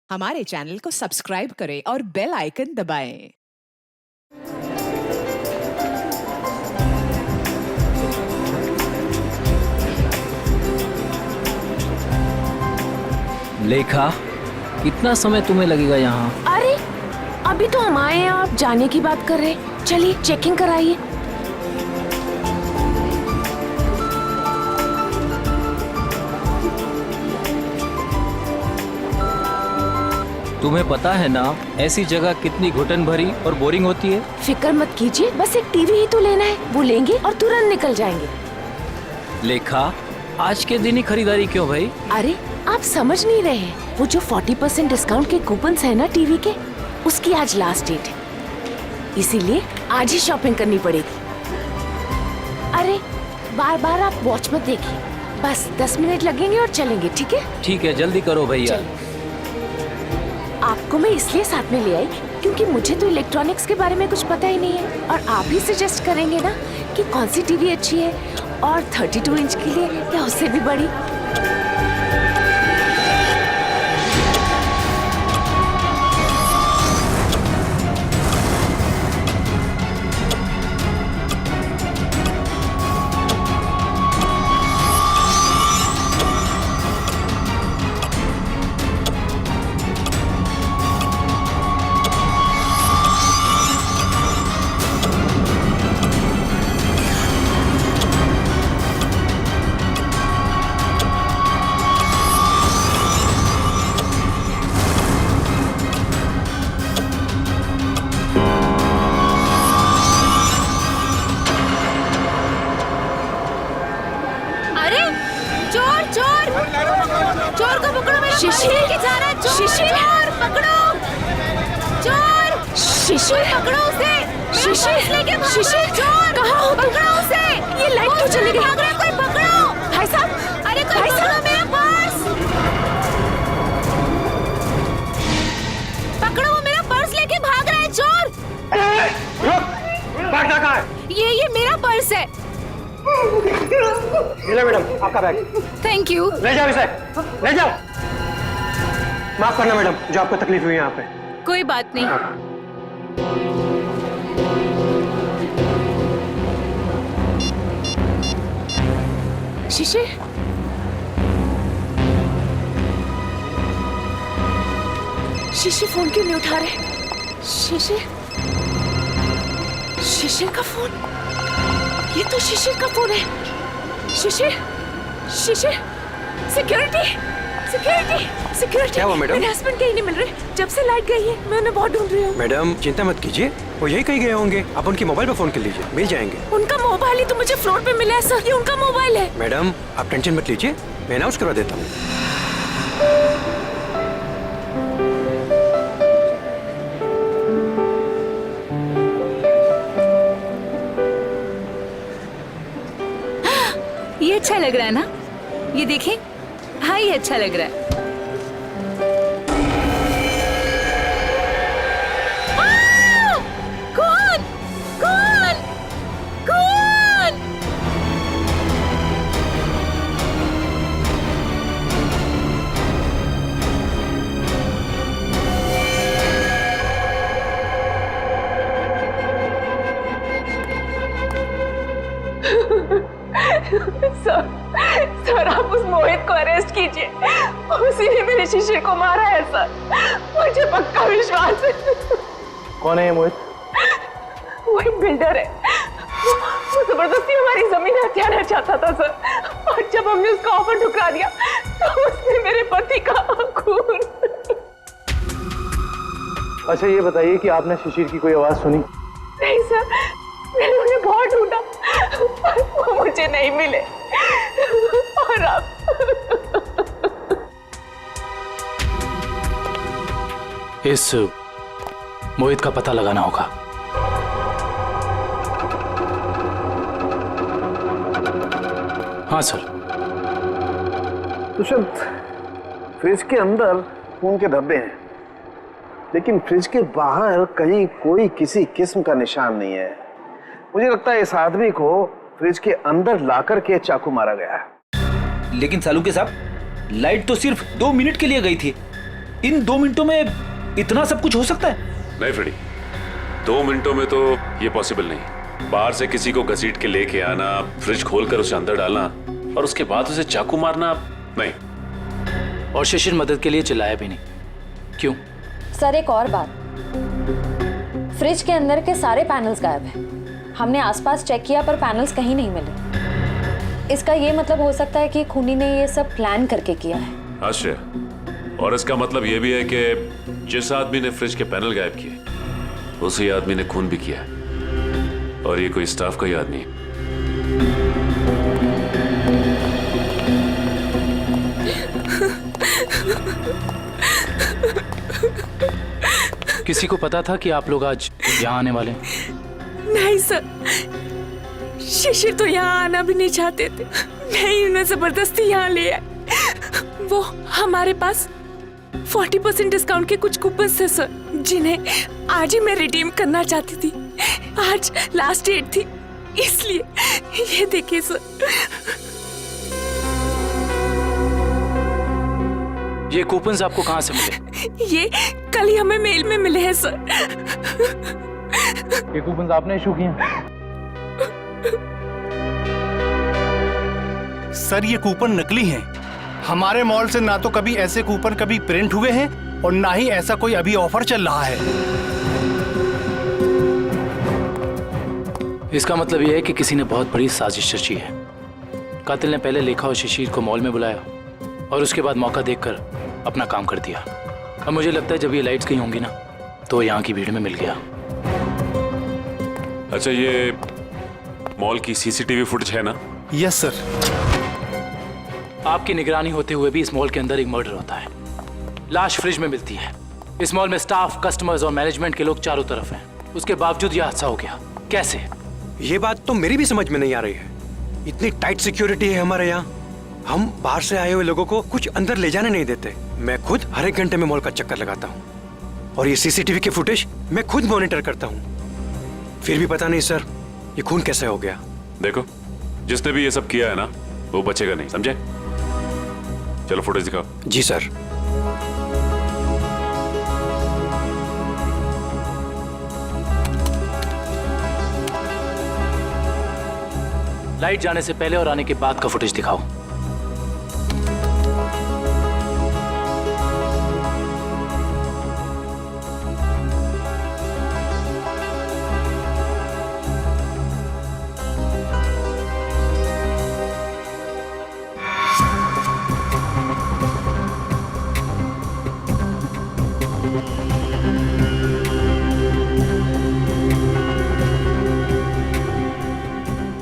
हमारे चैनल को सब्सक्राइब करें और बेल आइकन दबाएं। लेखा, कितना समय तुम्हें लगेगा यहाँ? अरे अभी तो हम आए हैं, आप जाने की बात कर रहे हैं। चलिए चेकिंग कराइए। तुम्हें पता है ना ऐसी जगह कितनी घुटन भरी और बोरिंग होती है। फिक्र मत कीजिए, बस एक टीवी ही तो लेना है, वो लेंगे और तुरंत निकल जाएंगे। लेखा, आज के दिन ही खरीदारी क्यों भाई? अरे आप समझ नहीं रहे हैं, वो जो 40% डिस्काउंट के कूपन्स है ना टीवी के, उसकी आज लास्ट डेट है, इसीलिए आज ही शॉपिंग करनी पड़ेगी। अरे बार बार आप वॉच मत देखिए, बस 10 मिनट लगेंगे और चलेंगे, ठीक है? ठीक है, जल्दी करो भैया। आपको मैं इसलिए साथ में ले आई क्योंकि मुझे तो इलेक्ट्रॉनिक्स के बारे में कुछ पता ही नहीं है, और आप ही सजेस्ट करेंगे ना कि कौन सी टीवी अच्छी है, और 32 इंच के लिए या उससे भी बड़ी। चोर को पकड़ो, मेरा शिशिर लेके जा रहा है। शिशिर पकड़ो, चोर शिशिर पकड़ो उसे। शिशिर लेके शिशिर चोर कहाँ हो? पकड़ो उसे। ये लाइट क्यों चली गई? भाग रहा है कोई, पकड़ो भाई साहब। अरे कोई भाई साहब, मेरा पर्स पकड़ो, वो मेरा पर्स लेके भाग रहा है चोर। बैग कहाँ है? ये मेरा पर्स है। मिला मैडम आपका बैग। Thank you. ले जाओ इसे, ले जाओ। माफ करना मैडम, जो आपको तकलीफ हुई यहाँ पे। कोई बात नहीं। शिशिर, शिशिर फोन क्यों नहीं उठा रहे? शिशिर, शिशिर का फोन, ये तो शिशिर का फोन है। शिशिर, शिशिर, सिक्योरिटी, सिक्योरिटी, सिक्योरिटी। क्या हुआ मैडम? मेरे हस्बैंड कहीं नहीं मिल रहे, जब से लाइट गई है मैं उन्हें बहुत ढूंढ रही हूँ। मैडम चिंता मत कीजिए, वो यही कहीं गए होंगे। आप उनकी मोबाइल पर फोन कर लीजिए, मिल जाएंगे। उनका मोबाइल ही तो मुझे फ्लोर पे मिला है सर, ये उनका मोबाइल है। मैडम आप टेंशन मत लीजिए, मैं अनाउंस करवा देता हूँ। ये अच्छा लग रहा है ना? ये देखें, हाँ ये अच्छा लग रहा है। कौन? कौन? कौन? सर आप उस मोहित को अरेस्ट कीजिए, उसी ने मेरे शिशिर को मारा है सर, मुझे पक्का विश्वास है। कौन है ये मोहित? वो एक बिल्डर है, वो जबरदस्ती हमारी जमीन हथियाना चाहता था सर, और जब हमने उसका ऑफर ठुकरा दिया तो उसने मेरे पति का खून। अच्छा ये बताइए कि आपने शिशिर की कोई आवाज सुनी? नहीं सर, मैंने उन्हें बहुत ढूंढा, वो मुझे नहीं मिले, और अब इस मोहित का पता लगाना होगा। हाँ सर। तो शायद फ्रिज के अंदर खून के धब्बे हैं, लेकिन फ्रिज के बाहर कहीं कोई किसी किस्म का निशान नहीं है। मुझे लगता है इस आदमी को फ्रिज के अंदर लाकर के चाकू मारा गया है। लेकिन सालू के साहब, लाइट तो सिर्फ 2 मिनट के लिए गई थी इन 2 मिनटों में इतना सब कुछ हो सकता है? नहीं फ्रेडी, 2 मिनटों में तो ये पॉसिबल नहीं। बाहर से किसी को घसीट के लेके आना, फ्रिज खोलकर उसे अंदर डालना और उसके बाद उसे चाकू मारना, नहीं। और शिशिर मदद के लिए चिल्लाया भी नहीं। क्यों? सर एक और बात, फ्रिज के अंदर के सारे पैनल्स गायब हैं। हमने आसपास चेक किया पर पैनल्स कहीं नहीं मिले। इसका ये मतलब हो सकता है कि खूनी ने ये सब प्लान करके किया है। आश्चर्य। और इसका मतलब ये भी है कि जिस आदमी ने फ्रिज के पैनल गायब किए उसी आदमी ने खून भी किया है, और ये कोई स्टाफ का ही आदमी है। किसी को पता था कि आप लोग आज यहाँ आने वाले हैं? नहीं सर, शिशिर तो यहाँ आना भी नहीं चाहते थे। नहीं, उन्हें जबरदस्ती यहाँ ले आए। वो हमारे पास 40% डिस्काउंट के कुछ कूपन थे सर, जिन्हें आज ही मैं रिडीम करना चाहती थी। आज लास्ट डेट थी, इसलिए ये देखिए सर। ये कूपन्स आपको कहाँ से मिले? ये कल ही हमें मेल में मिले हैं सर। ये कूपन्स आपने इशू किए हैं? सर ये कूपन नकली हैं। हमारे मॉल से ना तो कभी ऐसे कूपन कभी प्रिंट हुए हैं और ना ही ऐसा कोई अभी ऑफर चल रहा है। इसका मतलब यह है कि किसी ने बहुत बड़ी साजिश रची है। कातिल ने पहले लेखा और शिशिर को मॉल में बुलाया और उसके बाद मौका देखकर अपना काम कर दिया। अब मुझे लगता है जब ये लाइट्स गई होंगी ना तो यहाँ की भीड़ में मिल गया। अच्छा, ये मॉल की सीसीटीवी फुटेज है ना? Yes sir. आपकी निगरानी होते हुए भी इस मॉल के अंदर एक मर्डर होता है। लाश फ्रिज में मिलती है। इस मॉल में स्टाफ, कस्टमर्स और मैनेजमेंट के लोग चारों तरफ हैं। उसके बावजूद यह हादसा हो गया। कैसे? ये बात तो मेरी भी समझ में नहीं आ रही है। इतनी टाइट सिक्योरिटी है हमारे यहाँ, हम बाहर से आए हुए लोगों को कुछ अंदर ले जाने नहीं देते। मैं खुद हर एक घंटे में मॉल का चक्कर लगाता हूँ और ये सीसीटीवी के फुटेज मैं खुद मॉनिटर करता हूँ। फिर भी पता नहीं सर, ये खून कैसे हो गया। देखो, जिसने भी ये सब किया है ना वो बचेगा नहीं, समझे? चलो फुटेज दिखाओ। जी सर। लाइट जाने से पहले और आने के बाद का फुटेज दिखाओ।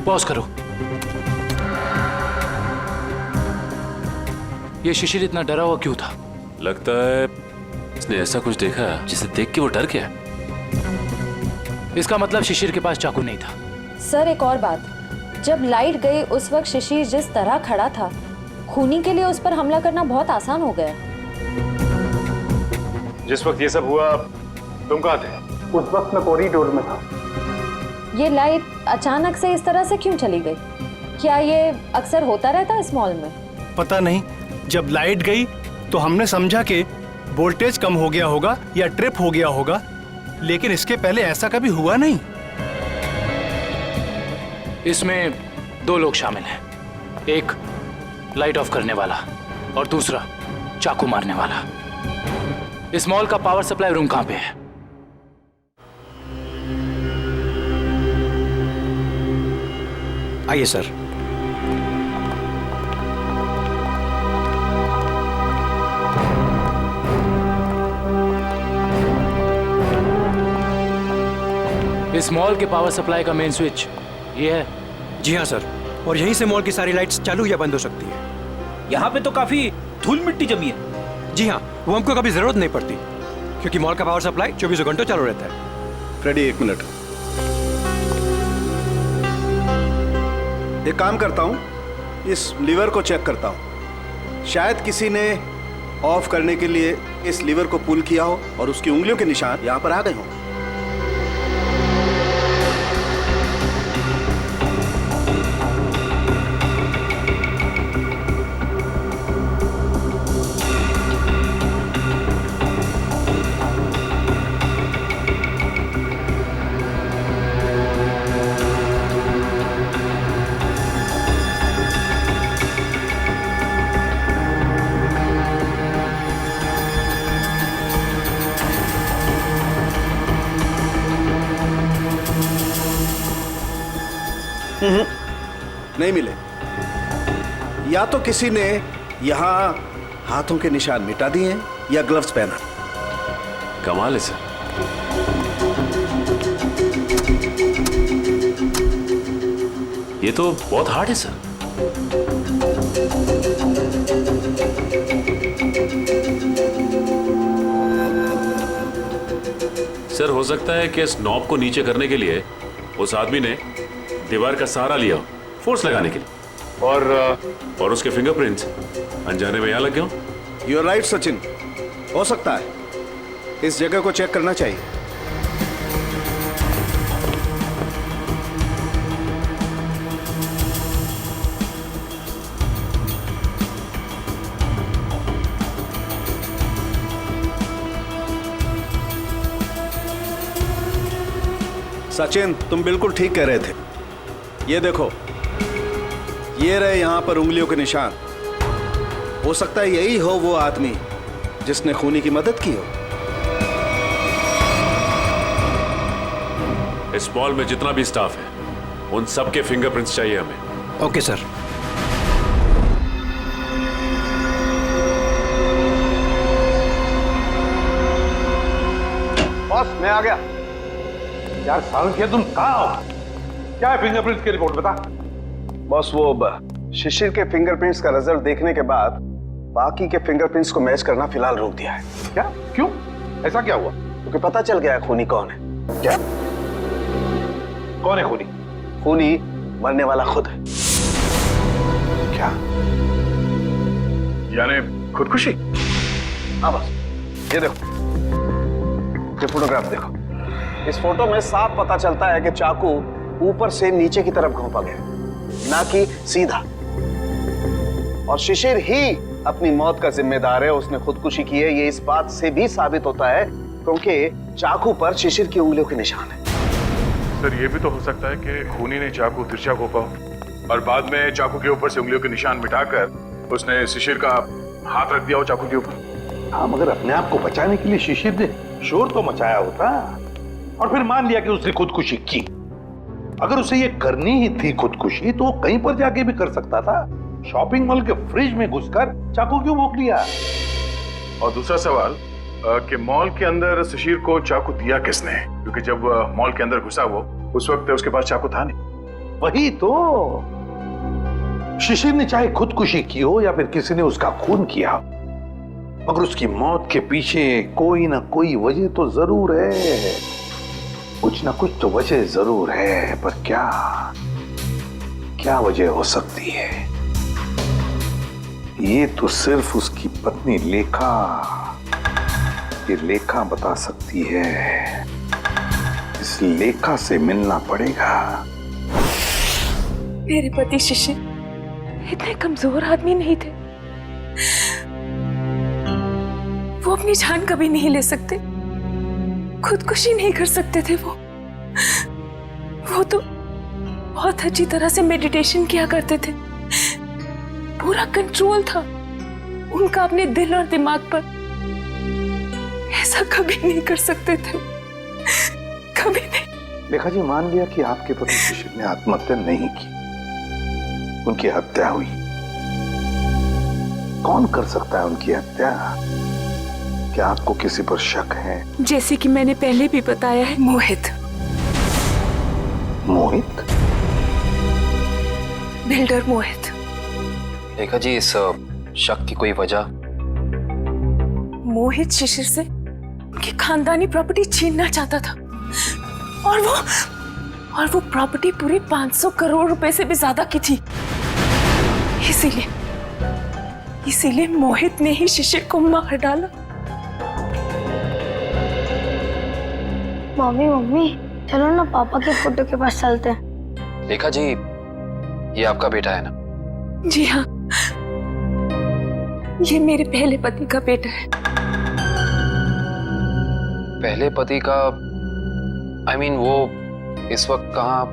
पॉज करो। ये शिशिर इतना डरा हुआ क्यों था? लगता है इसने ऐसा कुछ देखा जिसे देख के वो डर गया। इसका मतलब शिशिर के पास चाकू नहीं था। सर एक और बात, जब लाइट गई उस वक्त शिशिर जिस तरह खड़ा था, खूनी के लिए उस पर हमला करना बहुत आसान हो गया। जिस वक्त ये सब हुआ तुम कहाँ थे? उस वक्त मैं कॉरिडोर में था। ये लाइट अचानक से इस तरह से क्यों चली गई? क्या ये अक्सर होता रहता है इस मॉल में? पता नहीं, जब लाइट गई तो हमने समझा कि वोल्टेज कम हो गया होगा या ट्रिप हो गया होगा, लेकिन इसके पहले ऐसा कभी हुआ नहीं। इसमें 2 लोग शामिल हैं, एक लाइट ऑफ करने वाला और दूसरा चाकू मारने वाला। इस मॉल का पावर सप्लाई रूम कहां पे है? आइए सर। इस मॉल के पावर सप्लाई का मेन स्विच ये है? जी हाँ सर, और यहीं से मॉल की सारी लाइट्स चालू या बंद हो सकती है। यहाँ पे तो काफी धूल मिट्टी जमी है। जी हाँ, वो हमको कभी जरूरत नहीं पड़ती क्योंकि मॉल का पावर सप्लाई 24 घंटों चालू रहता है। फ्रेडी एक मिनट, एक काम करता हूँ, इस लीवर को चेक करता हूँ। शायद किसी ने ऑफ करने के लिए इस लीवर को पुल किया हो और उसकी उंगलियों के निशान यहाँ पर आ गए हों। नहीं मिले। या तो किसी ने यहाँ हाथों के निशान मिटा दिए हैं या ग्लव्स पहना। कमाल है सर। ये तो बहुत हार्ड है सर। सर हो सकता है कि इस नॉब को नीचे करने के लिए उस आदमी ने दीवार का सहारा लिया हो, फोर्स लगाने के लिए, और उसके फिंगरप्रिंट्स अनजाने में यहां लग गए हो। यू आर राइट सचिन, हो सकता है। इस जगह को चेक करना चाहिए। सचिन, तुम बिल्कुल ठीक कह रहे थे। ये देखो, ये रहे यहां पर उंगलियों के निशान। हो सकता है यही हो वो आदमी जिसने खूनी की मदद की हो। इस मॉल में जितना भी स्टाफ है उन सबके फिंगरप्रिंट्स चाहिए हमें। Okay sir. बॉस मैं आ गया। यार सालंकिया तुम कहाँ हो? क्या है फिंगरप्रिंट्स की रिपोर्ट बता। बॉस वो शिशिर के फिंगरप्रिंट्स का रिजल्ट देखने के बाद बाकी के फिंगरप्रिंट्स को मैच करना फिलहाल रोक दिया है। क्या? क्यों? ऐसा क्या हुआ? क्योंकि पता चल गया खूनी कौन है। क्या? कौन है खूनी? खूनी मरने वाला खुद है। क्या? यानी खुदकुशी? हाँ बस, ये देखो, ये फोटोग्राफ देखो। इस फोटो में साफ पता चलता है कि चाकू ऊपर से नीचे की तरफ घोंपा गया, ना कि सीधा। और शिशिर ही अपनी मौत का जिम्मेदार है, उसने खुदकुशी की है। ये इस बात से भी साबित होता है क्योंकि चाकू पर शिशिर की उंगलियों के निशान है। सर ये भी तो हो सकता है कि खूनी ने चाकू तिरछा घोंपा हो और बाद में चाकू के ऊपर से उंगलियों के निशान मिटाकर उसने शिशिर का हाथ रख दिया हो चाकू के ऊपर। हाँ, मगर अपने आप को बचाने के लिए शिशिर ने शोर तो मचाया होता और फिर मान लिया कि उसने खुदकुशी की। अगर उसे ये करनी ही थी खुदकुशी तो वो कहीं पर जाके भी कर सकता था। शॉपिंग मॉल के फ्रिज में घुसकर चाकू क्यों भोंक लिया? और दूसरा सवाल कि मॉल के अंदर शिशिर को चाकू दिया किसने? क्योंकि जब मॉल के अंदर घुसा वो, उस वक्त उसके पास चाकू था नहीं। वही तो, शिशिर ने चाहे खुदकुशी की हो या फिर किसी ने उसका खून किया, मगर उसकी मौत के पीछे कोई ना कोई वजह तो जरूर है। कुछ ना कुछ तो वजह जरूर है, पर क्या वजह हो सकती है? ये तो सिर्फ उसकी पत्नी लेखा बता सकती है। इस लेखा से मिलना पड़ेगा। मेरे पति शिशिर इतने कमजोर आदमी नहीं थे। वो अपनी जान कभी नहीं ले सकते, खुदकुशी नहीं कर सकते थे। वो तो बहुत अच्छी तरह से मेडिटेशन किया करते थे। पूरा कंट्रोल था उनका अपने दिल और दिमाग पर। ऐसा कभी नहीं कर सकते थे, कभी नहीं। लेखा जी, मान लिया कि आपके पति शिशिर ने आत्महत्या नहीं की, उनकी हत्या हुई। कौन कर सकता है उनकी हत्या? क्या आपको किसी पर शक है? जैसे कि मैंने पहले भी बताया है, मोहित। मोहित? बिल्डर मोहित। देखा जी, इस शक की कोई वजह? मोहित शिशिर से उनकी खानदानी प्रॉपर्टी छीनना चाहता था और वो प्रॉपर्टी पूरी 500 करोड़ रुपए से भी ज्यादा की थी। इसीलिए मोहित ने ही शिशिर को मार डाला। मम्मी चलो ना पापा के फोटो के पास चलते हैं। देखा जी, ये आपका बेटा है ना? जी हाँ, ये मेरे पहले पति का बेटा है। पहले पति का? I mean, वो इस वक्त कहाँ?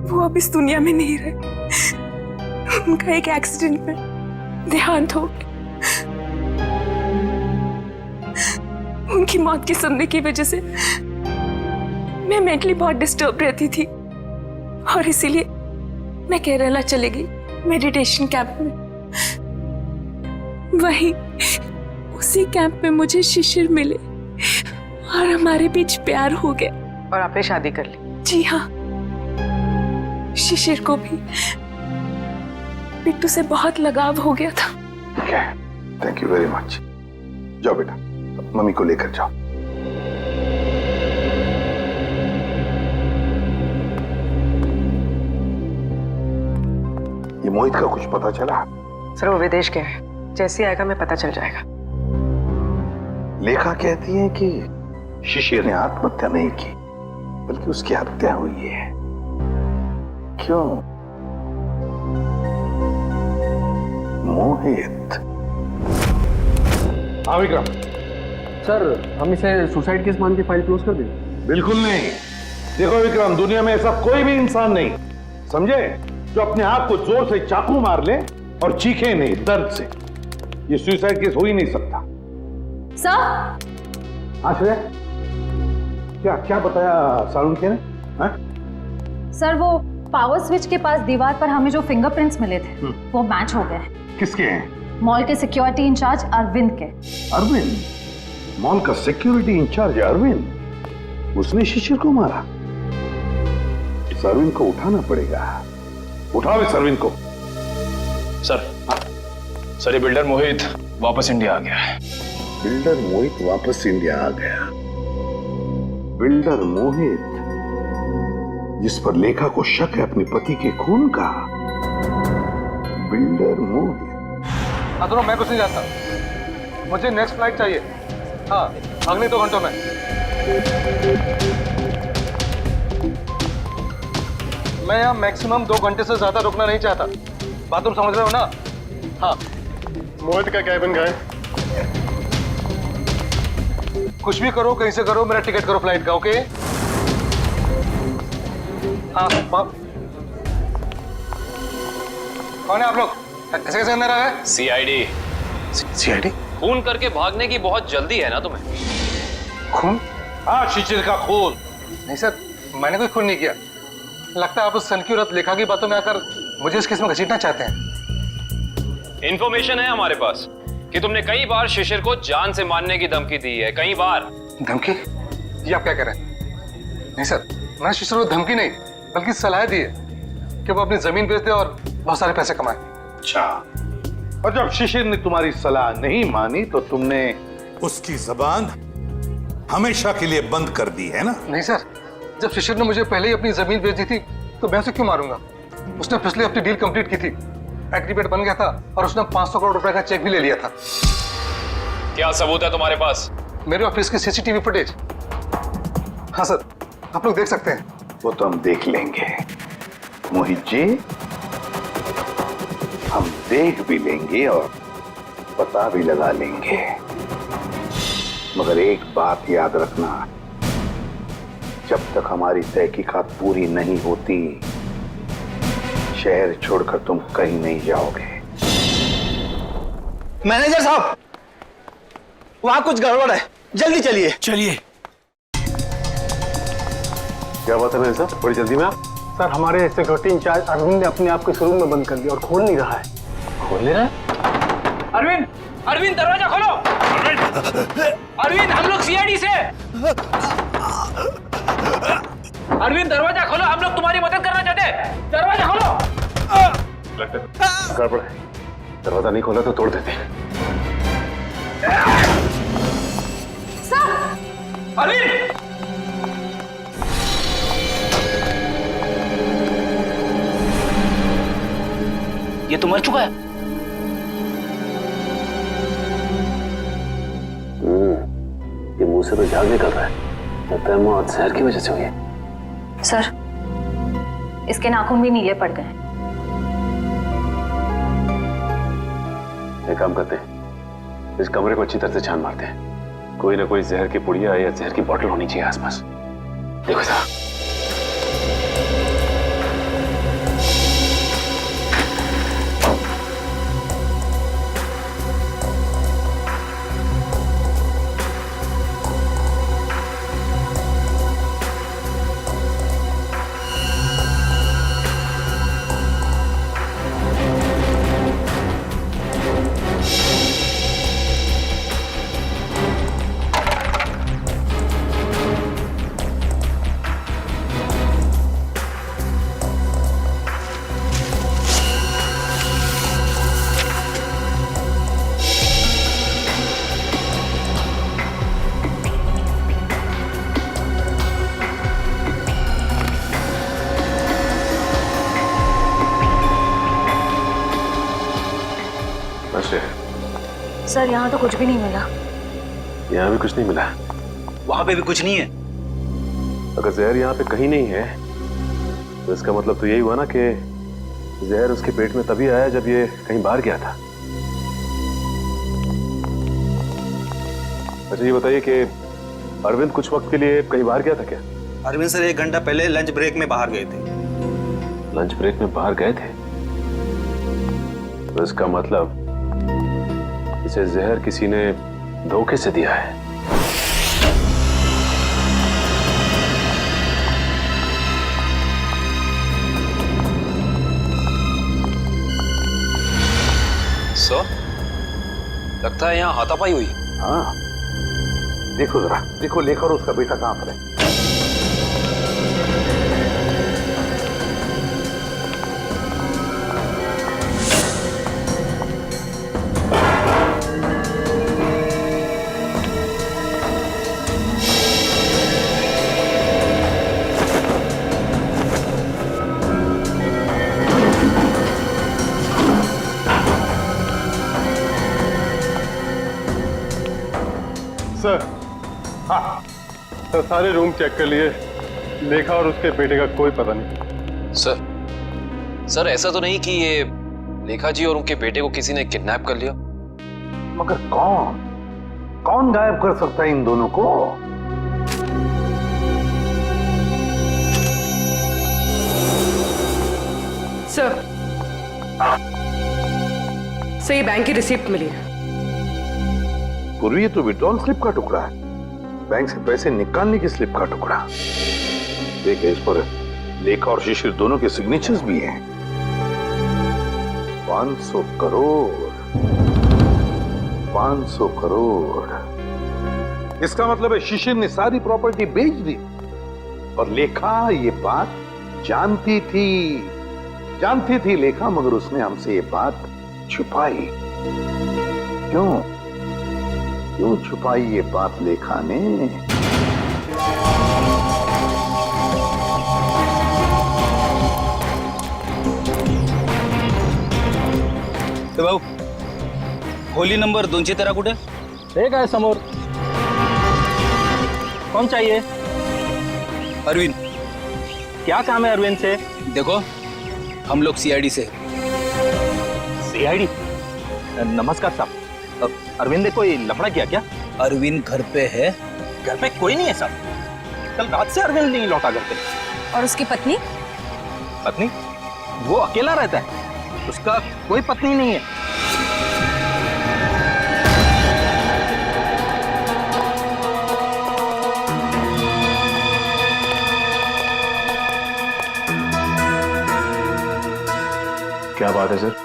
वो अब इस दुनिया में नहीं रहे। उनका एक एक्सीडेंट में देहांत हो गया। उनकी मौत के सुनने की वजह से मैं मेंटली बहुत डिस्टर्ब रहती थी और इसीलिए मैं केरला चली गई मेडिटेशन कैंप में। वहीं उसी कैंप में मुझे शिशिर मिले और हमारे बीच प्यार हो गया। और आपने शादी कर ली? जी हाँ, शिशिर को भी बिट्टू से बहुत लगाव हो गया था। Thank you very much. जाओ बेटा, मम्मी को लेकर जाओ। ये मोहित का कुछ पता चला? सर वो विदेश गया है, जैसे ही आएगा मैं पता चल जाएगा। लेखा कहती है कि शिशिर ने आत्महत्या नहीं की, बल्कि उसकी हत्या हुई है। क्यों? मोहित। हाँ विक्रम। सर हम इसे सुसाइड केस मान के फाइल क्लोज कर दें? बिल्कुल नहीं। देखो विक्रम, दुनिया में ऐसा कोई भी इंसान नहीं, समझे, जो अपने आप को जोर से चाकू मार ले और चीखे नहीं दर्द से। ये सुसाइड केस हो ही नहीं सकता। सर। आश्रय, क्या बताया सारुण ने? सर वो पावर स्विच के पास दीवार पर हमें जो फिंगरप्रिंट्स मिले थे वो मैच हो गए। किसके हैं? मॉल के सिक्योरिटी इंचार्ज अरविंद के। अरविंद? मॉल का सिक्योरिटी इंचार्ज अरविंद? उसने शिशिर को मारा? इस अरविंद को उठाना पड़ेगा। उठाओ इस अरविंद को। सर ये बिल्डर मोहित वापस इंडिया आ गया है। बिल्डर मोहित वापस इंडिया आ गया? बिल्डर मोहित जिस पर लेखा को शक है अपने पति के खून का? बिल्डर मोहित। हाँ दोनों, मैं कुछ नहीं जानता, मुझे नेक्स्ट फ्लाइट चाहिए। हाँ, अगले 2 घंटों में। मैं यहाँ मैक्सिमम 2 घंटे से ज्यादा रुकना नहीं चाहता। बात तुम समझ रहे हो ना? हाँ। मोहित का कैबिन गए। कुछ भी करो, कहीं से करो, मेरा टिकट करो फ्लाइट का। ओके? हाँ। कौन है आप लोग? ऐसे कैसे अंदर आ गए? सीआईडी। सीआईडी? खून करके भागने की बहुत जल्दी है ना तुम्हें? खून? हाँ, शिशिर का खून। नहीं सर, मैंने कोई खून नहीं किया। लगता है आप उस सनकी औरत लेखा की बातों में आकर मुझे इस केस में घसीटना चाहते हैं। इंफॉर्मेशन है हमारे पास कि तुमने कई बार शिशिर को जान से मारने की धमकी दी है। कई बार। धमकी? ये आप क्या कह रहे हैं? नहीं सर, मैंने शिशिर को धमकी नहीं बल्कि सलाह दी है कि वो अपनी जमीन बेच दे और बहुत सारे पैसे कमाए। अच्छा, और जब शिशिर ने तुम्हारी सलाह नहीं मानी तो तुमने उसकी जबान हमेशा के लिए बंद कर दी है ना? नहीं सर, जब शिशिर ने मुझे पहले ही अपनी जमीन बेच दी थी तो मैं उसे क्यों मारूंगा? उसने पिछले हफ्ते डील कंप्लीट की थी, एग्रीमेंट बन गया था और उसने 500 करोड़ रुपए का चेक भी ले लिया था। क्या सबूत है तुम्हारे पास? मेरे ऑफिस की सीसीटीवी फुटेज। हाँ सर, आप लोग देख सकते हैं। वो तो हम देख लेंगे मोहित जी, हम देख भी लेंगे और पता भी लगा लेंगे। मगर एक बात याद रखना, जब तक हमारी तहकीकात पूरी नहीं होती शहर छोड़कर तुम कहीं नहीं जाओगे। मैनेजर साहब, वहां कुछ गड़बड़ है, जल्दी चलिए। चलिए। क्या बात है मैनेजर साहब, बड़ी जल्दी में आप? सर, हमारे सिक्योरिटी इंचार्ज अरविंद ने अपने आप को इस रूम में बंद कर दिया और खोल नहीं रहा है। खोल नहीं रहा है? अरविंद, अरविंद दरवाजा खोलो। अरविंद, हम लोग सीआईडी से। अरविंद दरवाजा खोलो, हम लोग तुम्हारी मदद करना चाहते हैं। दरवाजा खोलो। लगता है गड़बड़ है, दरवाजा नहीं खोला तो तोड़ देते हैं। अरविंद! ये तो मर चुका है। ये मुंह से तो झाग निकल रहा है। लगता है मौत जहर की वजह से हुई है। सर, इसके नाखून भी नीले पड़ गए। एक काम करते हैं, इस कमरे को अच्छी तरह से छान मारते हैं। कोई ना कोई जहर की पुड़िया या जहर की बोतल होनी चाहिए आसपास। देखो साहब। सर यहाँ तो कुछ भी नहीं मिला। यहाँ भी कुछ नहीं मिला? वहां पे भी कुछ नहीं है। अगर जहर यहाँ पे कहीं नहीं है तो इसका मतलब तो यही हुआ ना कि जहर उसके पेट में तभी आया जब ये कहीं बाहर गया था। अच्छा ये बताइए कि अरविंद कुछ वक्त के लिए कहीं बाहर गया था क्या? अरविंद सर 1 घंटा पहले लंच ब्रेक में बाहर गए थे। लंच ब्रेक में बाहर गए थे? तो इसका मतलब इसे जहर किसी ने धोखे से दिया है। सर, लगता है यहाँ हाथापाई हुई। हाँ, देखो जरा, देखो लेखा और उसका बेटा कहाँ पर है। सर, हाँ सर, सारे रूम चेक कर लिए, लेखा और उसके बेटे का कोई पता नहीं। सर ऐसा तो नहीं कि ये लेखा जी और उनके बेटे को किसी ने किडनैप कर लिया? मगर कौन गायब कर सकता है इन दोनों को? सर, ये बैंक की रिसिप्ट मिली है। पूर्वी ये तो विड्रॉल स्लिप का टुकड़ा है, बैंक से पैसे निकालने की स्लिप का टुकड़ा। देखिए इस पर लेखा और शिशिर दोनों के सिग्नेचर्स भी हैं। 500 करोड़, 500 करोड़। इसका मतलब है शिशिर ने सारी प्रॉपर्टी बेच दी और लेखा ये बात जानती थी लेखा, मगर उसने हमसे ये बात छुपाई। क्यों छुपाई ये बात लेखा ने? तो भाऊ खोली नंबर 213 कुठे? हे काय समोर. कौन चाहिए? अरविंद. क्या काम है अरविंद से? देखो हम लोग सीआईडी से। सीआईडी? नमस्कार साहब, अरविंद ने कोई लफड़ा किया क्या? अरविंद घर पे है। घर पे कोई नहीं है साहब, कल रात से अरविंद नहीं लौटा घर पे। और उसकी पत्नी? पत्नी? वो अकेला रहता है, उसका कोई पत्नी नहीं है। क्या बात है सर,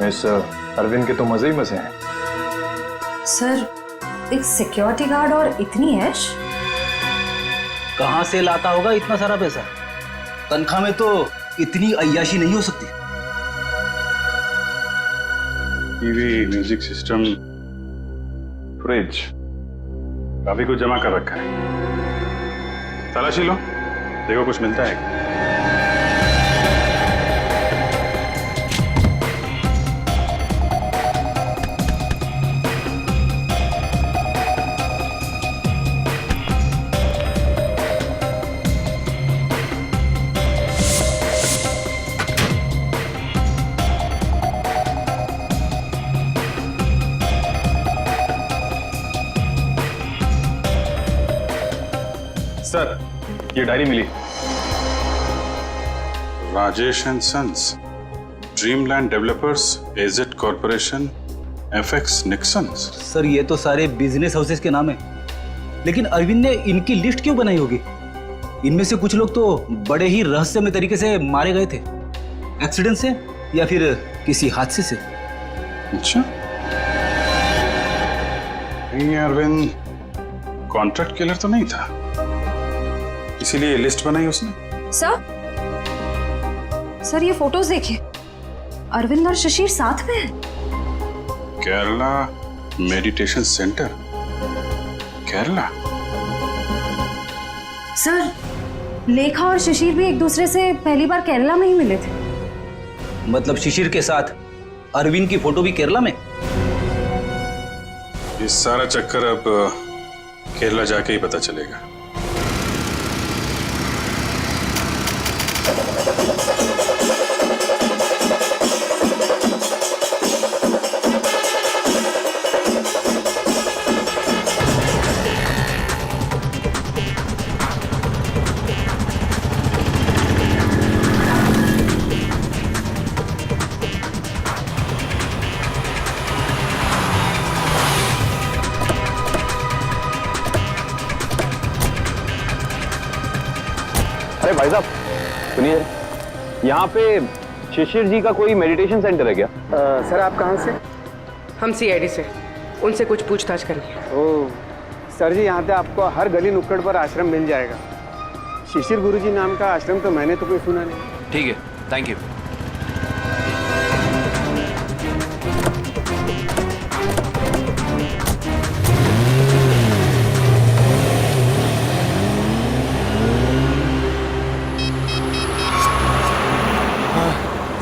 इस अरविंद के तो मजे ही मजे हैं। सर, एक सिक्योरिटी गार्ड और इतनी ऐश? कहां से लाता होगा इतना सारा पैसा? तनख्वाह में तो इतनी अय्याशी नहीं हो सकती। टीवी, म्यूजिक सिस्टम, फ्रिज, काफी कुछ जमा कर रखा है। तलाशी लो, देखो कुछ मिलता है। सर, ये डायरी मिली। Rajesh and Sons, Dreamland Developers, AZ Corporation, FX Nixons. Sir ये तो सारे बिजनेस हाउसेस के नाम है, लेकिन अरविंद ने इनकी लिस्ट क्यों बनाई होगी? इनमें से कुछ लोग तो बड़े ही रहस्यमय तरीके से मारे गए थे, एक्सीडेंट से या फिर किसी हादसे से। अच्छा, ये अरविंद कॉन्ट्रैक्ट किलर तो नहीं था, इसीलिए लिस्ट बनाई उसने। सर ये फोटोज देखिए, अरविंद और शिशिर साथ में हैं। Kerala meditation centre, Kerala. Sir, लेखा और शिशिर भी एक दूसरे से पहली बार केरला में ही मिले थे। मतलब शिशिर के साथ अरविंद की फोटो भी केरला में? ये सारा चक्कर अब केरला जाके ही पता चलेगा। अरे भाई साहब सुनिए, यहाँ पे शिशिर जी का कोई मेडिटेशन सेंटर है क्या? सर आप कहाँ से? हम सीआईडी से, उनसे कुछ पूछताछ करनी है। ओह सर जी, यहाँ पे आपको हर गली नुक्कड़ पर आश्रम मिल जाएगा। शिशिर गुरुजी नाम का आश्रम तो मैंने तो कोई सुना नहीं। ठीक है, थैंक यू।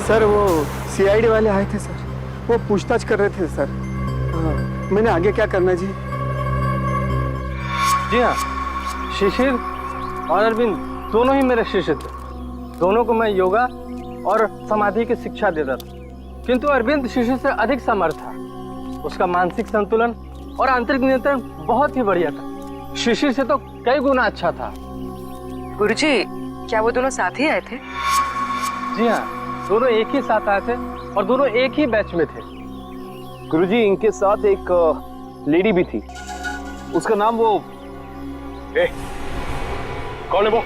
सर वो सीआईडी वाले आए थे सर, वो पूछताछ कर रहे थे सर। हाँ, मैंने आगे क्या करना जी? जी हाँ, शिशिर और अरविंद दोनों ही मेरे शिष्य थे। दोनों को मैं योगा और समाधि की शिक्षा देता था, किंतु अरविंद शिशिर से अधिक समर्थ था। उसका मानसिक संतुलन और आंतरिक नियंत्रण बहुत ही बढ़िया था। शिशिर से तो कई गुना अच्छा था। गुरुजी, क्या वो दोनों साथ ही आए थे? जी हाँ, दोनों एक ही साथ आए थे और दोनों एक ही बैच में थे। गुरुजी, इनके साथ एक लेडी भी थी, उसका नाम वो कौन है वो?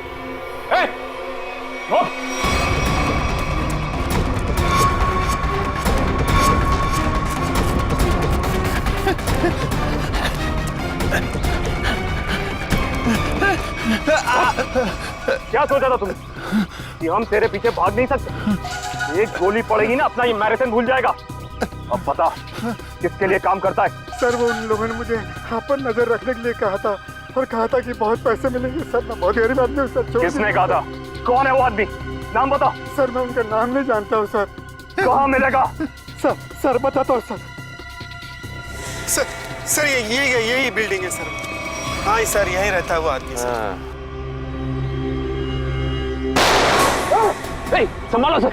वो? क्या सोचा था तुमने कि हम तेरे पीछे भाग नहीं सकते? एक गोली पड़ेगी ना, अपना ये मैराथन भूल जाएगा। अब बता किसके लिए काम करता है? सर वो उन लोगों ने मुझे यहाँ पर नजर रखने के लिए कहा था और कहा था कि बहुत पैसे मिलेंगे। सर मैं बहुत गरीब आदमी हूँ सर। किसने कहा था? कौन है वो आदमी? नाम बता। सर मैं उनका नाम नहीं जानता हूँ सर। कहाँ मिलेगा? सर बताता हूँ सर। सर यही बिल्डिंग है सर। हाँ सर, यहीं रहता है वो आदमी सर। संभालो सर।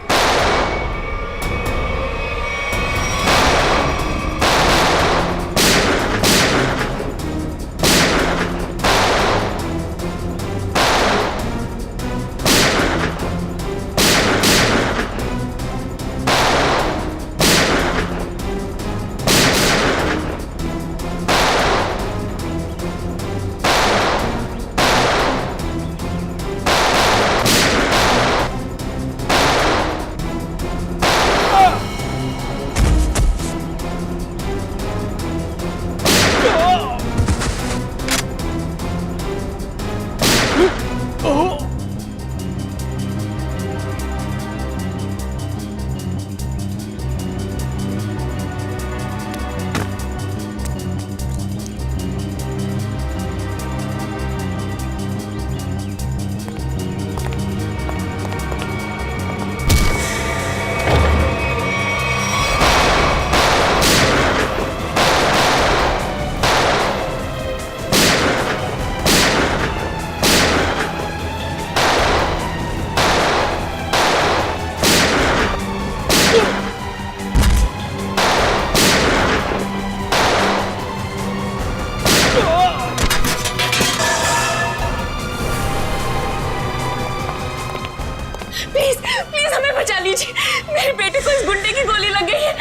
प्लीज हमें बचा लीजिए। मेरे बेटे को इस गुंडे की गोली लग गई है।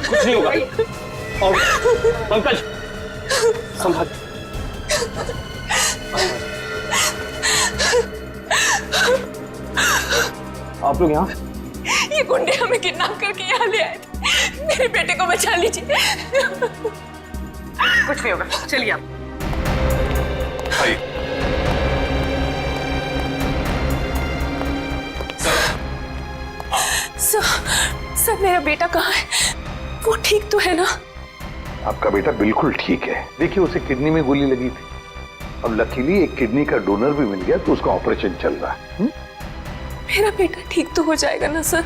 कुछ नहीं होगा। और पंकज संभाल। आप लोग यहाँ? ये गुंडे हमें किडनैप करके यहाँ ले आए थे। मेरे बेटे को बचा लीजिए। कुछ नहीं होगा, चलिए आप। सर मेरा बेटा कहाँ है? वो ठीक तो है ना? आपका बेटा बिल्कुल ठीक है। देखिए उसे किडनी में गोली लगी थी, अब लकीली एक किडनी का डोनर भी मिल गया तो उसका ऑपरेशन चल रहा है। मेरा बेटा ठीक तो हो जाएगा ना सर?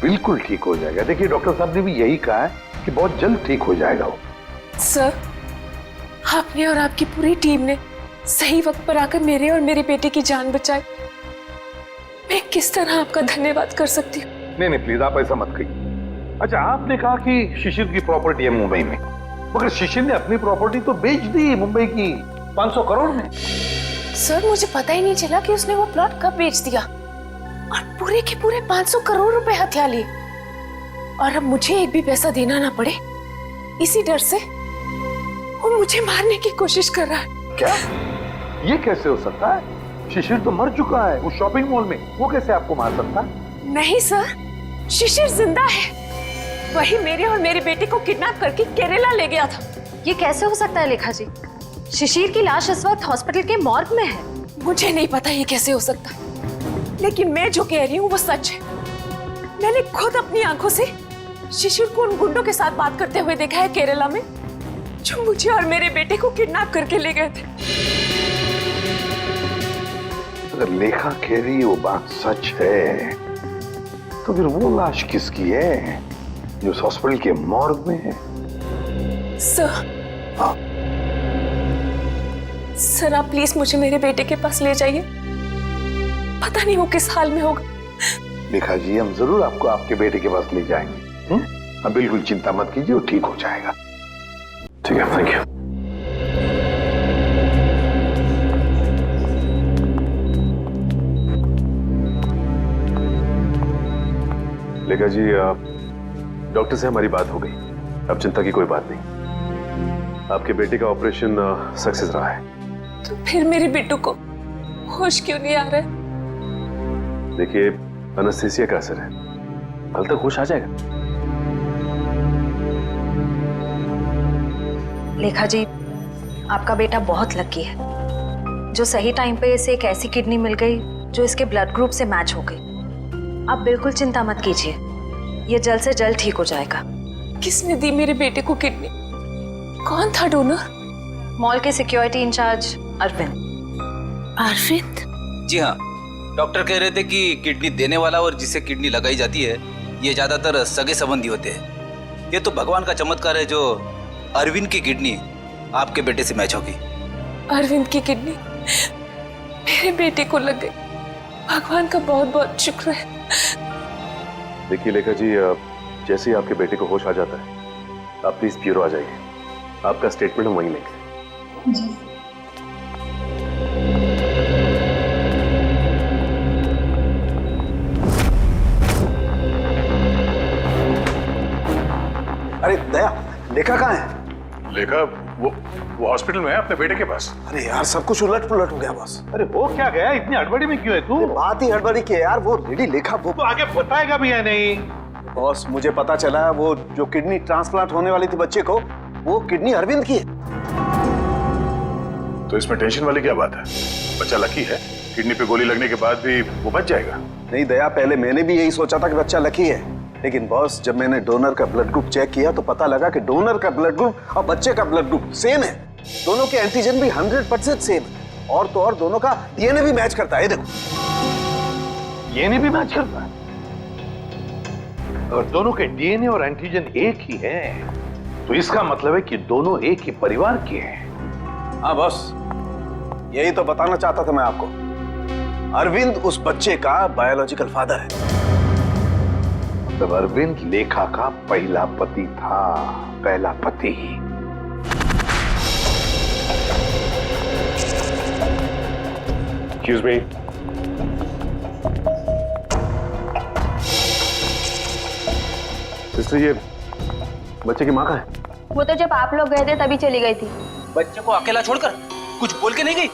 बिल्कुल ठीक हो जाएगा। देखिए डॉक्टर साहब ने भी यही कहा है कि बहुत जल्द ठीक हो जाएगा वो। सर आपने और आपकी पूरी टीम ने सही वक्त पर आकर मेरे और मेरे बेटे की जान बचाई। मैं किस तरह आपका धन्यवाद कर सकती हूँ? नहीं नहीं प्लीज आप ऐसा मत कहिए। अच्छा आपने कहा कि शिशिर की प्रॉपर्टी है मुंबई में, मगर शिशिर ने अपनी प्रॉपर्टी तो बेच दी मुंबई की 500 करोड़ में। सर मुझे पता ही नहीं चला कि उसने वो प्लॉट कब बेच दिया और पूरे के पूरे 500 करोड़ रुपए हथिया लिए। और अब मुझे एक भी पैसा देना ना पड़े, इसी डर से वो मुझे मारने की कोशिश कर रहा है। क्या? ये कैसे हो सकता है? शिशिर तो मर चुका है उस शॉपिंग मॉल में, वो कैसे आपको मार सकता है? नहीं सर, शिशिर जिंदा है। वही मेरे और मेरे बेटे को किडनैप करके केरला ले गया था। ये कैसे हो सकता है लेखा जी? शिशिर की लाश इस वक्त हॉस्पिटल के मॉर्ग में है। मुझे नहीं पता ये कैसे हो सकता है, लेकिन मैं जो कह रही हूँ वो सच है। मैंने खुद अपनी आंखों से शिशिर को उन गुंडों के साथ बात करते हुए देखा है केरला में, जो मुझे और मेरे बेटे को किडनैप करके ले गए थे। अगर लेखा कह रही वो बात सच है तो फिर वो लाश किसकी है जो उस हॉस्पिटल के मॉर्ग में है? सर, हाँ। सर आप प्लीज मुझे मेरे बेटे के पास ले जाइए। पता नहीं वो किस हाल में होगा। लेखा जी हम जरूर आपको आपके बेटे के पास ले जाएंगे। अब बिल्कुल चिंता मत कीजिए, वो ठीक हो जाएगा। ठीक है, थैंक यू। लेखा जी डॉक्टर से हमारी बात हो गई, अब चिंता की कोई बात नहीं। आपके बेटे का ऑपरेशन सक्सेस रहा है। तो फिर मेरे बेटू को होश क्यों नहीं आ रहा है? देखिए एनेस्थीसिया का असर है, कल तक होश आ जाएगा। लेखा जी आपका बेटा बहुत लकी है जो सही टाइम पे इसे एक ऐसी किडनी मिल गई जो इसके ब्लड ग्रुप से मैच हो गई। आप बिल्कुल चिंता मत कीजिए, ये जल्द से जल्द ठीक हो जाएगा। किसने दी मेरे बेटे को किडनी? कौन था डोनर? मॉल के सिक्योरिटी इंचार्ज अरविंद। अरविंद? जी हाँ, डॉक्टर कह रहे थे कि किडनी देने वाला और जिसे किडनी लगाई जाती है ये ज्यादातर सगे संबंधी होते हैं। ये तो भगवान का चमत्कार है जो अरविंद की किडनी आपके बेटे से मैच होगी। अरविंद की किडनी मेरे बेटे को लग गई। भगवान का बहुत बहुत शुक्र है। देखिए लेखा जी जैसे ही आपके बेटे को होश आ जाता है आप प्लीज ब्यूरो आ जाइए, आपका स्टेटमेंट हम वहीं लेंगे। जी। अरे दया, लेखा कहाँ है? लेखा वो हॉस्पिटल में है अपने बेटे के पास। अरे यार सब कुछ उलट पुलट हो गया बॉस। अरे वो क्या गया, इतनी हड़बड़ी में क्यों है तू? बात ही हड़बड़ी की है यार। वो लेडी लेखा वो तो आगे बताएगा भी या नहीं? बॉस मुझे पता चला वो जो किडनी ट्रांसप्लांट होने वाली थी बच्चे को, वो किडनी अरविंद की है। तो इसमें टेंशन वाली क्या बात है? बच्चा लकी है, किडनी पे गोली लगने के बाद भी वो बच जाएगा। नहीं दया, पहले मैंने भी यही सोचा था कि बच्चा लकी है, लेकिन बॉस जब मैंने डोनर का ब्लड ग्रुप चेक किया तो पता लगा कि डोनर का ब्लड ग्रुप और बच्चे का ब्लड ग्रुप सेम है। दोनों के एंटीजन भी 100% सेम है, और तो और दोनों का डीएनए भी मैच करता है। देखो डीएनए भी मैच करता है। अगर दोनों के डीएनए और एंटीजन एक ही है तो इसका मतलब है कि दोनों एक ही परिवार के हैं। हाँ बॉस, यही तो बताना चाहता था मैं आपको। अरविंद उस बच्चे का बायोलॉजिकल फादर है। तब अरविंद लेखा का पहला पति था, पहला पति। Excuse me. सिस्टर ये बच्चे की माँ कहाँ है? वो तो जब आप लोग गए थे तभी चली गई थी। बच्चे को अकेला छोड़कर कुछ बोल के नहीं गई?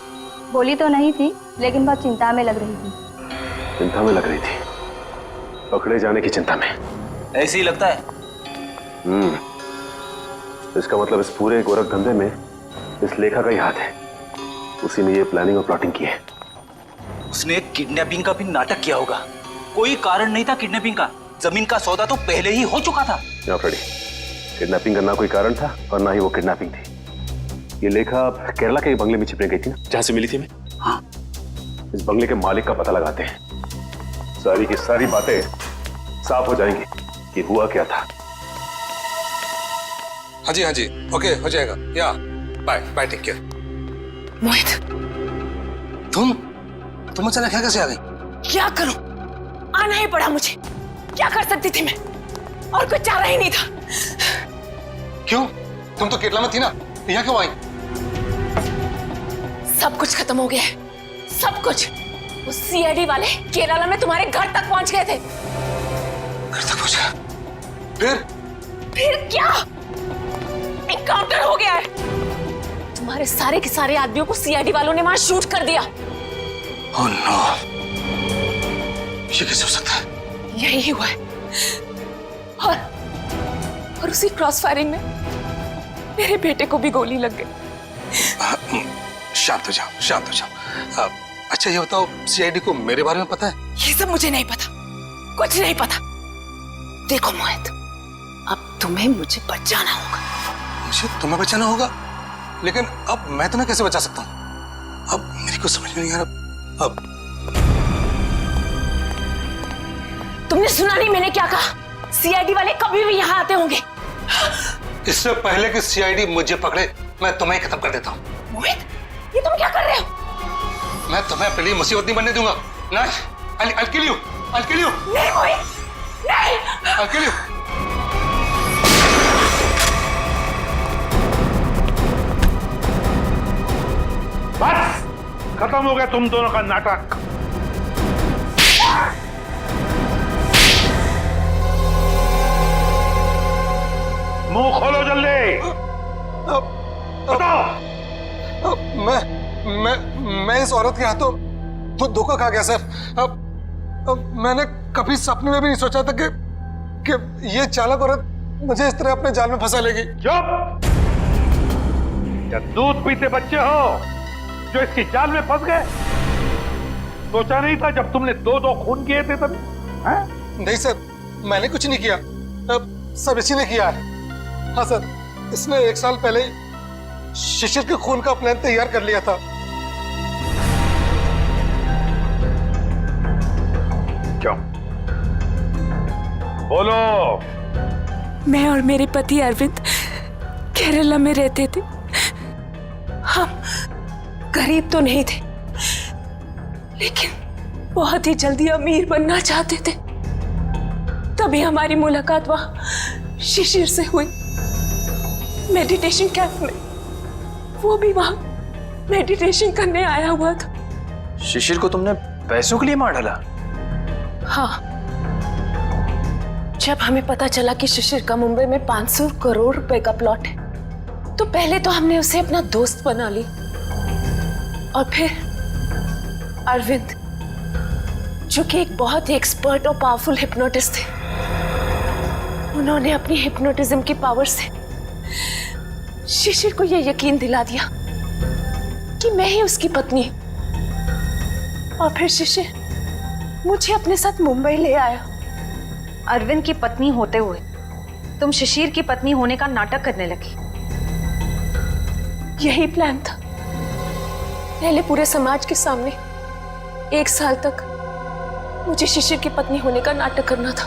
बोली तो नहीं थी, लेकिन बहुत चिंता में लग रही थी। चिंता में लग रही थी? पकड़े जाने की चिंता में? ऐसे ही लगता है। इसका मतलब इस पूरे गोरख धंधे में इस लेखा का ही हाथ है। उसी ने ये प्लानिंग और प्लॉटिंग की है। उसने किडनैपिंग का भी नाटक किया होगा। कोई कारण नहीं था किडनैपिंग का। जमीन का सौदा तो पहले ही हो चुका था। फ्रेडी, किडनैपिंग का ना कोई कारण था और ना ही वो किडनैपिंग थी। ये लेखा केरला के बंगले में छिपने गई थी ना, जहां से मिली थी मैं। हाँ, इस बंगले के मालिक का पता लगाते हैं। सारी की सारी बातें साफ हो जाएंगी कि हुआ क्या था। हाँ जी ओके हो जाएगा। या बाय बाय, टेक केयर। मोहित, तुम अचानक यहाँ कैसे आ गई? क्या करूं? आना ही पड़ा मुझे। क्या कर सकती थी मैं? और कुछ चारा ही नहीं था। क्यों? तुम तो केरला में थी ना, यहाँ क्यों आई? सब कुछ खत्म हो गया है, सब कुछ। उस सीआईडी वाले केरला में तुम्हारे घर तक पहुंच गए थे। घर तक पहुंचा? फिर क्या? एनकाउंटर हो गया है। तुम्हारे सारे के सारे आदमियों को सीआईडी वालों ने वहां शूट कर दिया। ओह नो, ये कैसे हो सकता है? यही हुआ है। और उसी क्रॉस फायरिंग में मेरे बेटे को भी गोली लग गई। शांत हो जाओ, शांत हो जाओ। अच्छा ये बताओ, सीआईडी को मेरे बारे में पता है? ये सब मुझे नहीं पता, कुछ नहीं पता। देखो मोहित, अब तुम्हें मुझे बचाना होगा। मुझे तुम्हें बचाना होगा? लेकिन अब मैं तुम्हें कैसे बचा सकता हूँ? अब मेरी कुछ समझ में नहीं आ रहा। अब तुमने सुना नहीं मैंने क्या कहा? सीआईडी वाले कभी भी यहाँ आते होंगे। इससे पहले कि सीआईडी मुझे पकड़े, मैं तुम्हें खत्म कर देता हूँ। मोहित, ये तुम क्या कर रहे हो? मैं तुम्हें अपने लिए मुसीबत नहीं बनने दूंगा। नहीं, I'll kill you. I'll kill you. नहीं मोहित, नहीं। I'll kill you. बस खत्म हो गया तुम दोनों का नाटक। मुंह खोलो जल्दी, बताओ। मैं इस औरत के हाथों तो धोखा खा गया सर। अब मैंने कभी सपने में भी नहीं सोचा था कि ये चालाक औरत मुझे इस तरह अपने जाल में फंसा लेगी। चुप! क्या दूध पीते बच्चे हो जो इसकी जाल में फंस गए? सोचा नहीं था जब तुमने दो खून किए थे तब? नहीं सर, मैंने कुछ नहीं किया, सब इसी ने किया है। हाँ सर, इसने 1 साल पहले शिशिर के खून का प्लान तैयार कर लिया था। क्यों? बोलो। मैं और मेरे पति अरविंद केरला में रहते थे। हम गरीब तो नहीं थे, लेकिन बहुत ही जल्दी अमीर बनना चाहते थे। तभी हमारी मुलाकात वहां शिशिर से हुई, मेडिटेशन कैंप में। वो भी वहां मेडिटेशन करने आया हुआ था। शिशिर को तुमने पैसों के लिए मार डाला? हाँ, जब हमें पता चला कि शिशिर का मुंबई में 500 करोड़ रुपए का प्लॉट है, तो पहले तो हमने उसे अपना दोस्त बना ली, और फिर अरविंद, जो कि एक बहुत ही एक्सपर्ट और पावरफुल हिप्नोटिस्ट थे, उन्होंने अपनी हिप्नोटिज्म की पावर से शिशिर को यह यकीन दिला दिया कि मैं ही उसकी पत्नी हूं। और फिर शिशिर मुझे अपने साथ मुंबई ले आया। अरविंद की पत्नी होते हुए तुम शिशिर की पत्नी होने का नाटक करने लगी। यही प्लान था। पहले पूरे समाज के सामने 1 साल तक मुझे शिशिर की पत्नी होने का नाटक करना था,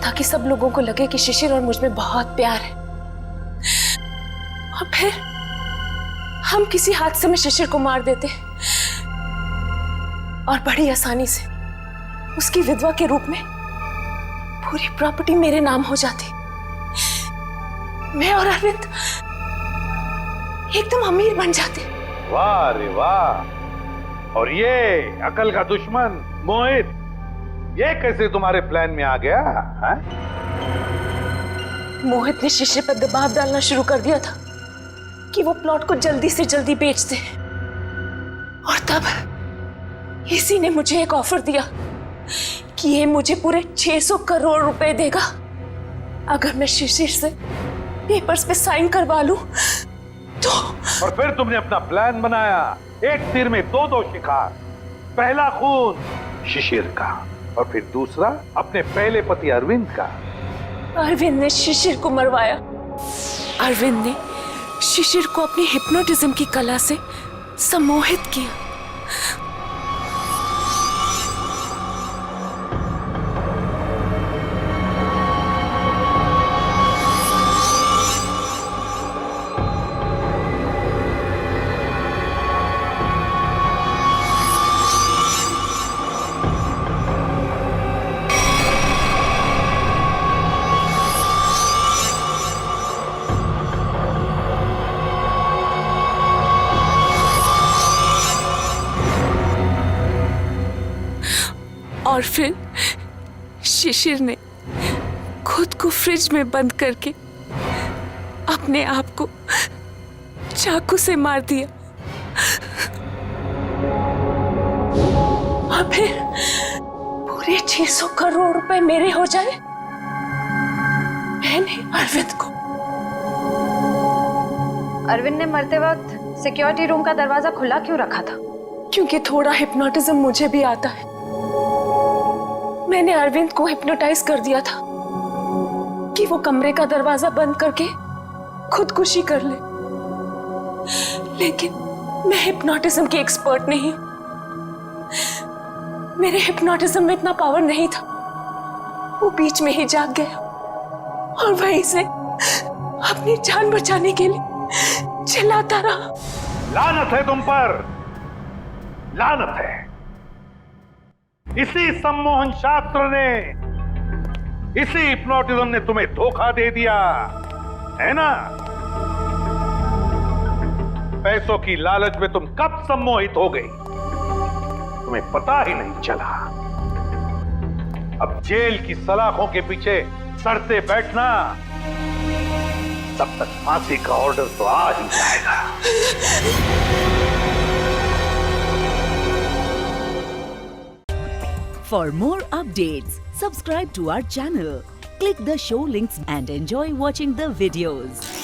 ताकि सब लोगों को लगे कि शिशिर और मुझ में बहुत प्यार है। और फिर हम किसी हादसे में शिशिर को मार देते और बड़ी आसानी से उसकी विधवा के रूप में पूरी प्रॉपर्टी मेरे नाम हो जाती। मैं और अरविंद एकदम अमीर बन जाते। वाह रे वाह! और ये अकल का दुश्मन मोहित, ये कैसे तुम्हारे प्लान में आ गया? है? मोहित ने शिशिर पर दबाव डालना शुरू कर दिया था कि वो प्लॉट को जल्दी से जल्दी बेच दे। और तब इसी ने मुझे एक ऑफर दिया कि ये मुझे पूरे 600 करोड़ रुपए देगा अगर मैं शिशिर से पेपर्स पे साइन करवा लूं तो। और फिर तुमने अपना प्लान बनाया, एक तीर में दो शिकार। पहला खून शिशिर का, और फिर दूसरा अपने पहले पति अरविंद का। अरविंद ने शिशिर को मरवाया। अरविंद ने शिशिर को अपनी हिप्नोटिज्म की कला से सम्मोहित किया। और फिर शिशिर ने खुद को फ्रिज में बंद करके अपने आप को चाकू से मार दिया। और फिर पूरे 600 करोड़ रुपए मेरे हो जाए। मैंने अरविंद को। अरविंद ने मरते वक्त सिक्योरिटी रूम का दरवाजा खुला क्यों रखा था? क्योंकि थोड़ा हिप्नोटिज्म मुझे भी आता है। मैंने अरविंद को हिप्नोटाइज कर दिया था कि वो कमरे का दरवाजा बंद करके खुदकुशी कर ले। लेकिन मैं हिप्नोटिज्म की एक्सपर्ट नहीं। मेरे हिप्नोटिज्म में इतना पावर नहीं था। वो बीच में ही जाग गया और वहीं से अपनी जान बचाने के लिए चिल्लाता रहा। लानत है तुम पर, लानत है। इसी सम्मोहन शास्त्र ने, इसी हिप्नोटिज्म ने तुम्हें धोखा दे दिया है ना? पैसों की लालच में तुम कब सम्मोहित हो गई, तुम्हें पता ही नहीं चला। अब जेल की सलाखों के पीछे सड़ते बैठना, तब तक फांसी का ऑर्डर तो आ ही जाएगा। For more updates, subscribe to our channel, click the show links and enjoy watching the videos.